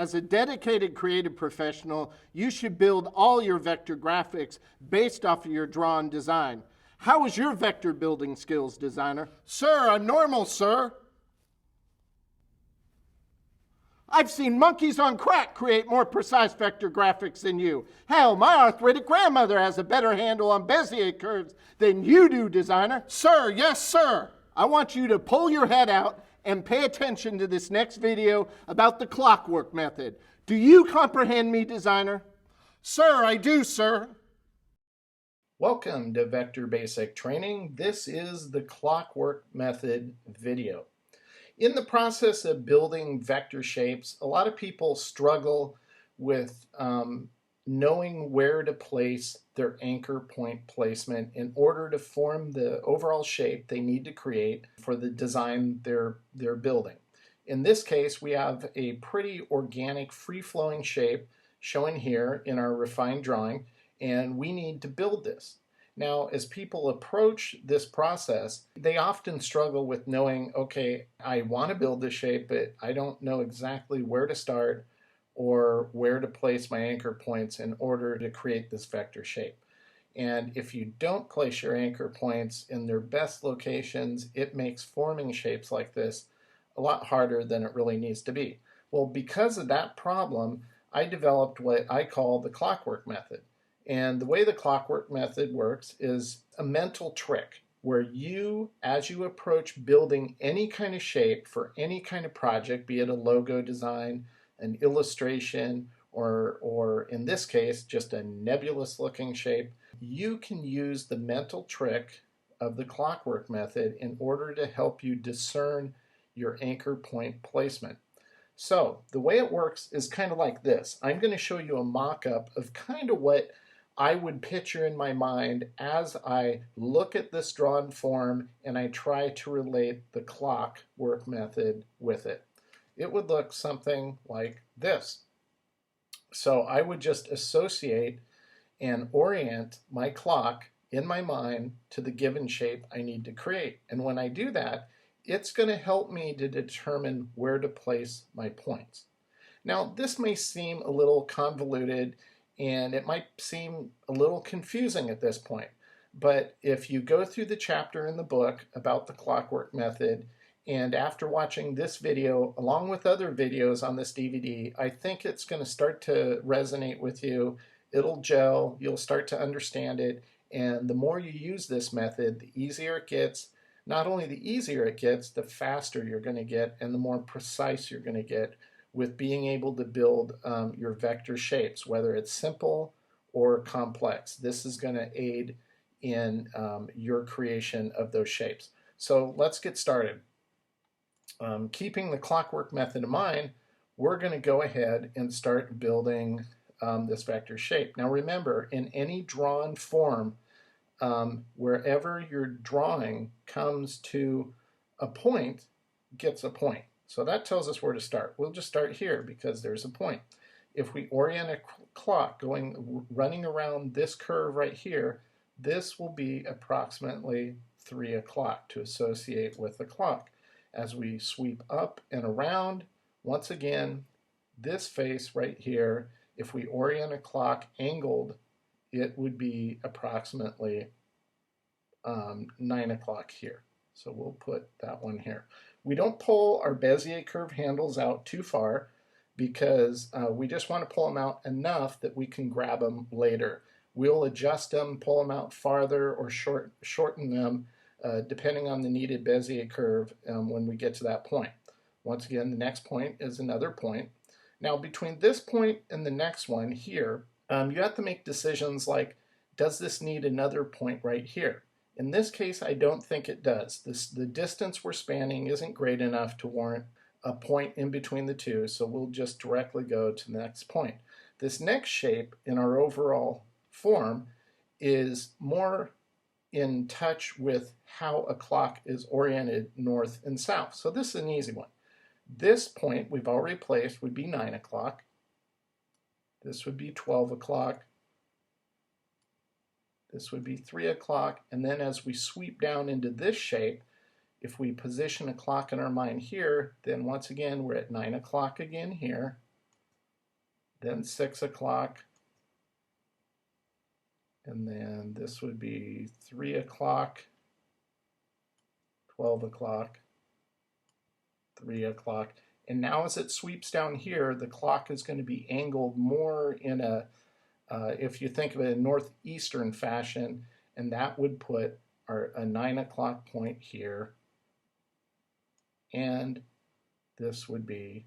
As a dedicated creative professional, you should build all your vector graphics based off of your drawn design. How is your vector building skills, designer? Sir, I'm normal, sir. I've seen monkeys on crack create more precise vector graphics than you. Hell, my arthritic grandmother has a better handle on Bezier curves than you do, designer. Sir, yes, sir. I want you to pull your head out and pay attention to this next video about the clockwork method. Do you comprehend me, designer? Sir, I do, sir. Welcome to Vector Basic Training. This is the clockwork method video. In the process of building vector shapes, a lot of people struggle with knowing where to place their anchor point placement in order to form the overall shape they need to create for the design they're building. In this case, we have a pretty organic, free-flowing shape shown here in our refined drawing, and we need to build this. Now, as people approach this process, they often struggle with knowing, okay, I want to build this shape, but I don't know exactly where to start or where to place my anchor points in order to create this vector shape. And if you don't place your anchor points in their best locations, it makes forming shapes like this a lot harder than it really needs to be. Well, because of that problem, I developed what I call the clockwork method. And the way the clockwork method works is a mental trick where you, as you approach building any kind of shape for any kind of project, be it a logo design, an illustration, or in this case, just a nebulous looking shape, you can use the mental trick of the clockwork method in order to help you discern your anchor point placement. So the way it works is kind of like this. I'm going to show you a mock-up of kind of what I would picture in my mind as I look at this drawn form and I try to relate the clockwork method with it. It would look something like this. So I would just associate and orient my clock in my mind to the given shape I need to create. And when I do that, it's going to help me to determine where to place my points. Now, this may seem a little convoluted and it might seem a little confusing at this point, but if you go through the chapter in the book about the clockwork method, and after watching this video along with other videos on this DVD, I think it's going to start to resonate with you. It'll gel, you'll start to understand it, and the more you use this method, the easier it gets. Not only the easier it gets, the faster you're going to get and the more precise you're going to get with being able to build your vector shapes, whether it's simple or complex. This is going to aid in your creation of those shapes. So let's get started. Keeping the clockwork method in mind, we're going to go ahead and start building this vector shape. Now remember, in any drawn form, wherever your drawing comes to a point, gets a point. So that tells us where to start. We'll just start here because there's a point. If we orient a clock running around this curve right here, this will be approximately 3 o'clock to associate with the clock. As we sweep up and around, once again, this face right here, if we orient a clock angled, it would be approximately 9 o'clock here. So we'll put that one here. We don't pull our Bezier curve handles out too far because we just want to pull them out enough that we can grab them later. We'll adjust them, pull them out farther, or shorten them depending on the needed Bezier curve when we get to that point. Once again, the next point is another point. Now between this point and the next one here, you have to make decisions like, does this need another point right here? In this case, I don't think it does. The distance we're spanning isn't great enough to warrant a point in between the two, so we'll just directly go to the next point. This next shape in our overall form is more in touch with how a clock is oriented north and south. So this is an easy one. This point we've already placed would be 9 o'clock. This would be 12 o'clock. This would be 3 o'clock, and then as we sweep down into this shape, if we position a clock in our mind here, then once again we're at 9 o'clock again here, then 6 o'clock, and then this would be 3 o'clock, 12 o'clock, 3 o'clock. And now as it sweeps down here, the clock is going to be angled more in a, if you think of it in northeastern fashion, and that would put a 9 o'clock point here, and this would be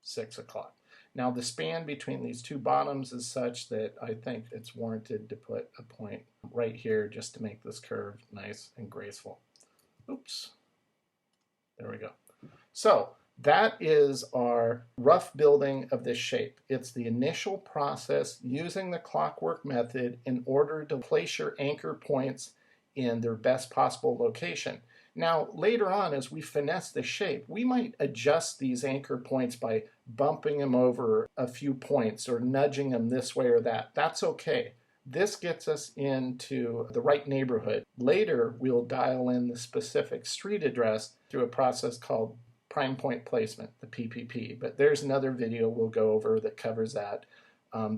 6 o'clock. Now the span between these two bottoms is such that I think it's warranted to put a point right here just to make this curve nice and graceful. Oops. There we go. So that is our rough building of this shape. It's the initial process using the clockwork method in order to place your anchor points in their best possible location. Now, later on, as we finesse the shape, we might adjust these anchor points by bumping them over a few points or nudging them this way or that. That's okay. This gets us into the right neighborhood. Later, we'll dial in the specific street address through a process called prime point placement, the PPP. But there's another video we'll go over that covers that.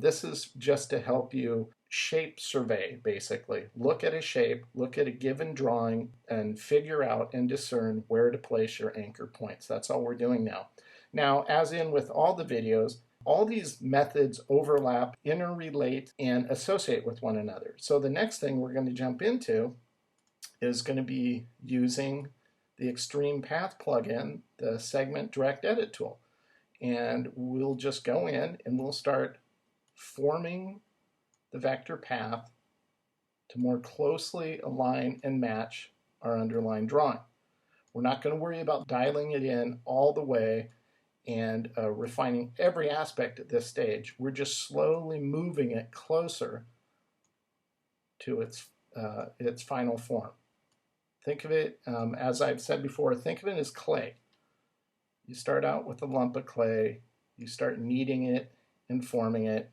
This is just to help you shape survey, basically. Look at a shape, look at a given drawing, and figure out and discern where to place your anchor points. That's all we're doing now. Now, as in with all the videos, all these methods overlap, interrelate, and associate with one another. So the next thing we're going to jump into is going to be using the Extreme Path plugin, the Segment Direct Edit tool. And we'll just go in and we'll start forming the vector path to more closely align and match our underlying drawing. We're not going to worry about dialing it in all the way and refining every aspect at this stage. We're just slowly moving it closer to its final form. Think of it, as I've said before, think of it as clay. You start out with a lump of clay, you start kneading it and forming it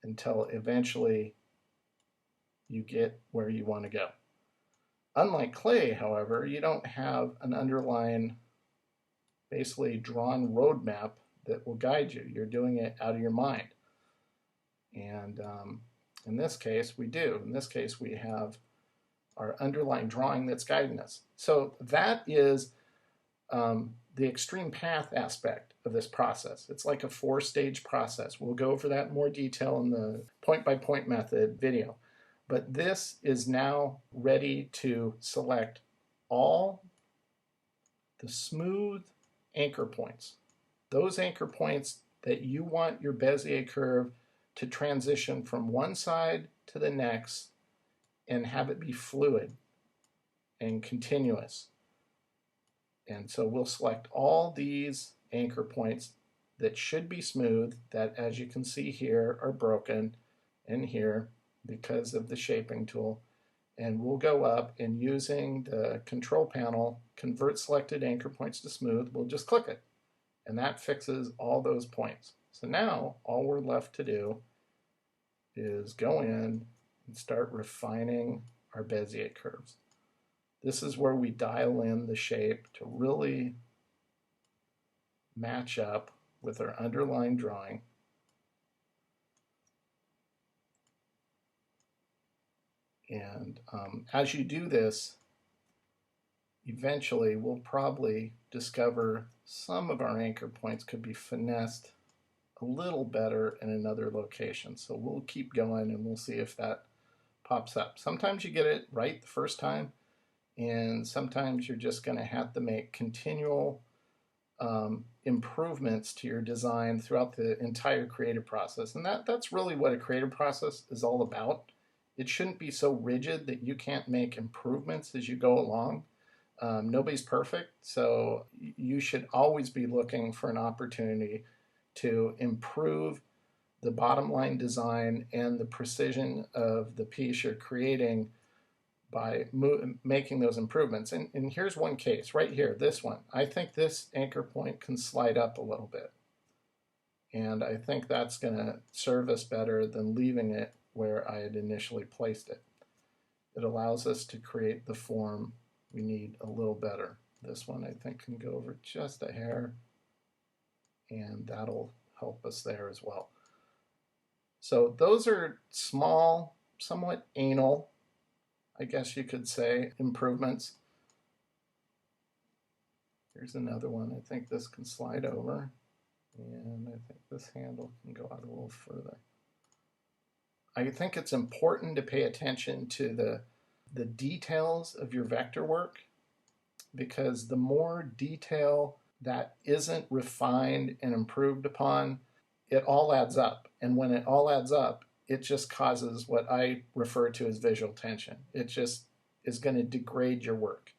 until eventually you get where you want to go. Unlike clay, however, you don't have an underlying, basically drawn roadmap that will guide you. You're doing it out of your mind. And in this case, we do. In this case, we have our underlying drawing that's guiding us. So that is the extreme path aspect of this process. It's like a 4-stage process. We'll go over that in more detail in the point-by-point method video. But this is now ready to select all the smooth anchor points. Those anchor points that you want your Bezier curve to transition from one side to the next and have it be fluid and continuous. And so we'll select all these anchor points that should be smooth, that as you can see here are broken, and here because of the shaping tool. And we'll go up and using the control panel, convert selected anchor points to smooth, we'll just click it. And that fixes all those points. So now all we're left to do is go in and start refining our Bezier curves. This is where we dial in the shape to really match up with our underlying drawing. And as you do this, eventually we'll probably discover some of our anchor points could be finessed a little better in another location. So we'll keep going and we'll see if that pops up. Sometimes you get it right the first time, and sometimes you're just going to have to make continual improvements to your design throughout the entire creative process. And that's really what a creative process is all about. It shouldn't be so rigid that you can't make improvements as you go along. Nobody's perfect, so you should always be looking for an opportunity to improve the bottom line design and the precision of the piece you're creating by making those improvements. And here's one case right here, this one. I think this anchor point can slide up a little bit. And I think that's going to serve us better than leaving it where I had initially placed it. It allows us to create the form we need a little better. This one I think can go over just a hair, and that'll help us there as well. So those are small, somewhat anal, I guess you could say, improvements. Here's another one. I think this can slide over. And I think this handle can go out a little further. I think it's important to pay attention to the details of your vector work, because the more detail that isn't refined and improved upon, it all adds up. And when it all adds up, it just causes what I refer to as visual tension. It just is going to degrade your work.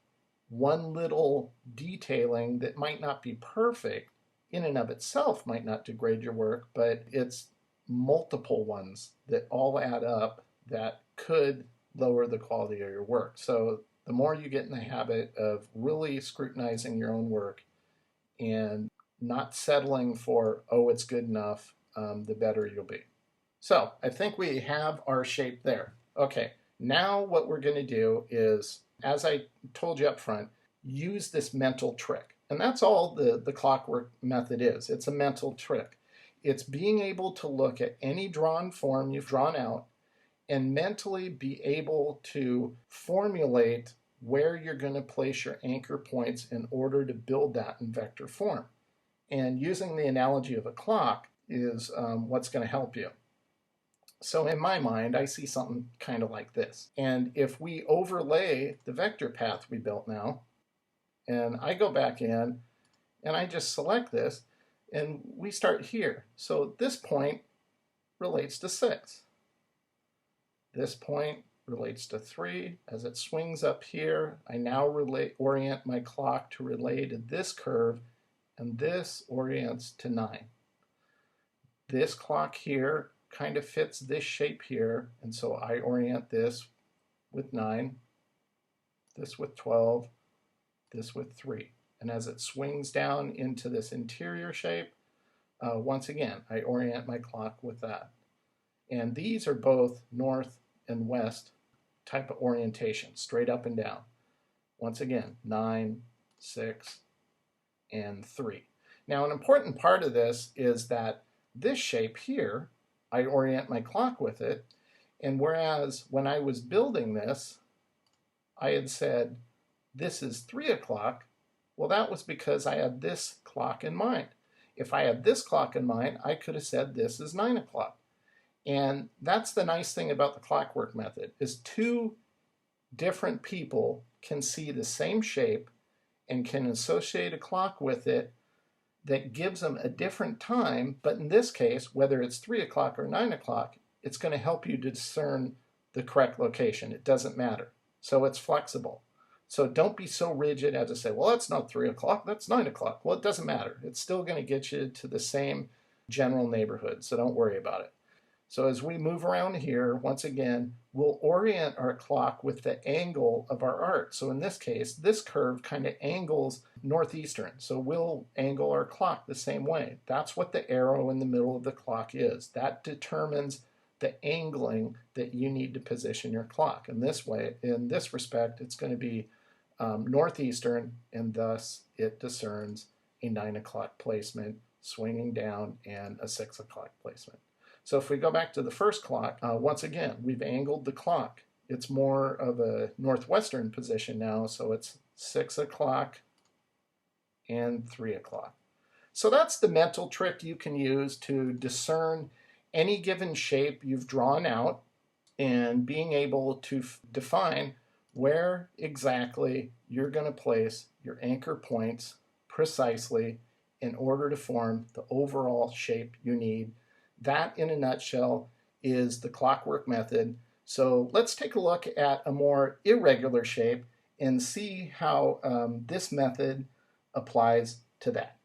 One little detailing that might not be perfect in and of itself might not degrade your work, but it's multiple ones that all add up that could lower the quality of your work. So the more you get in the habit of really scrutinizing your own work and not settling for, oh, it's good enough, the better you'll be. So I think we have our shape there. Okay, now what we're going to do is, as I told you up front, use this mental trick. And that's all the clockwork method is. It's a mental trick. It's being able to look at any drawn form you've drawn out and mentally be able to formulate where you're going to place your anchor points in order to build that in vector form. And using the analogy of a clock is what's going to help you. So in my mind, I see something kind of like this. And if we overlay the vector path we built now, and I go back in and I just select this, and we start here. So this point relates to 6. This point relates to 3. As it swings up here, I now orient my clock to relay to this curve, and this orients to 9. This clock here kind of fits this shape here, and so I orient this with 9, this with 12, this with 3. And as it swings down into this interior shape, once again, I orient my clock with that. And these are both north and west type of orientation, straight up and down. Once again, 9, 6, and 3. Now, an important part of this is that this shape here, I orient my clock with it, and whereas when I was building this, I had said, this is 3 o'clock, well, that was because I had this clock in mind. If I had this clock in mind, I could have said this is 9 o'clock. And that's the nice thing about the clockwork method, is 2 different people can see the same shape and can associate a clock with it that gives them a different time, but in this case, whether it's 3 o'clock or 9 o'clock, it's going to help you discern the correct location. It doesn't matter. So it's flexible. So don't be so rigid as to say, well, that's not 3 o'clock, that's 9 o'clock. Well, it doesn't matter. It's still going to get you to the same general neighborhood, so don't worry about it. So as we move around here, once again, we'll orient our clock with the angle of our art. So in this case, this curve kind of angles northeastern. So we'll angle our clock the same way. That's what the arrow in the middle of the clock is. That determines the angling that you need to position your clock. In this way, in this respect, it's going to be northeastern, and thus it discerns a 9 o'clock placement, swinging down, and a 6 o'clock placement. So if we go back to the first clock, once again, we've angled the clock. It's more of a northwestern position now, so it's 6 o'clock and 3 o'clock. So that's the mental trick you can use to discern any given shape you've drawn out and being able to define where exactly you're going to place your anchor points precisely in order to form the overall shape you need. That, in a nutshell, is the clockwork method. So let's take a look at a more irregular shape and see how this method applies to that.